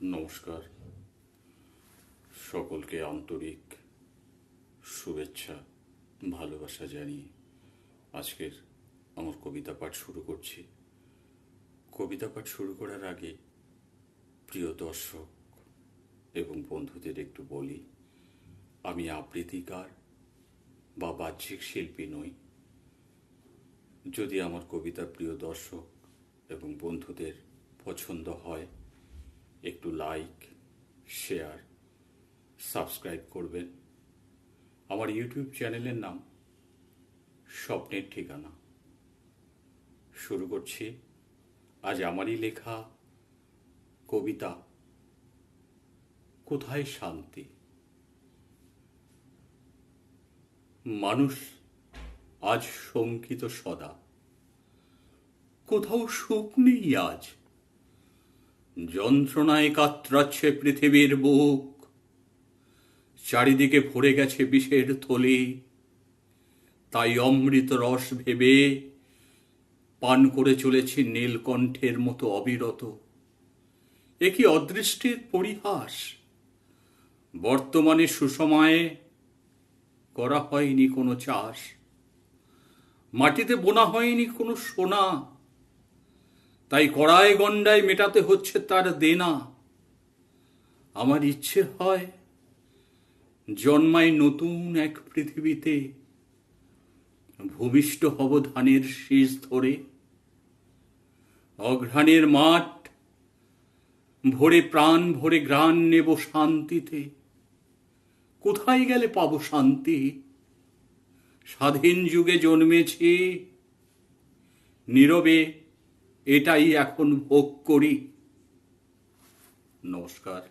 নমস্কার, সকলকে আন্তরিক শুভেচ্ছা ভালোবাসা জানিয়ে আজকের আমার কবিতা পাঠ শুরু করছি। কবিতা পাঠ শুরু করার আগে প্রিয় দর্শক এবং বন্ধুদের একটু বলি, আমি আবৃত্তিকার বা বাহ্যিক শিল্পী নই। যদি আমার কবিতা প্রিয় দর্শক এবং বন্ধুদের পছন্দ হয়, একটু লাইক, শেয়ার, সাবস্ক্রাইব করবেন। আমার ইউটিউব চ্যানেলের নাম স্বপ্নের ঠিকানা। শুরু করছি আজ আমারই লেখা কবিতা কোথায় শান্তি। মানুষ আজ শঙ্কিত সদা, কোথাও সুখ নেই আজ। যন্ত্রণায় কাতরাচ্ছে পৃথিবীর বুক, চারিদিকে ভরে গেছে বিষের থলি। তাই অমৃত রস ভেবে পান করে চলেছি নীলকণ্ঠের মতো অবিরত। এ কি অদৃষ্টের পরিহাস, বর্তমানে সুসময়ে করা হয়নি কোনো চাষ, মাটিতে বোনা হয়নি কোনো সোনা। তাই কড়ায় গন্ডায় মেটাতে হচ্ছে তার দেনা। আমার ইচ্ছে হয় জন্মাই নতুন এক পৃথিবীতে, ভূমিষ্ঠ হব ধানের শীষ ধরে। অঘ্রাণের মাঠ ভরে প্রাণ ভরে গ্রাণ নেব শান্তিতে। কোথায় গেলে পাবো শান্তি? স্বাধীন যুগে জন্মেছি, নীরবে এটাই এখন ভোগ করি। নমস্কার।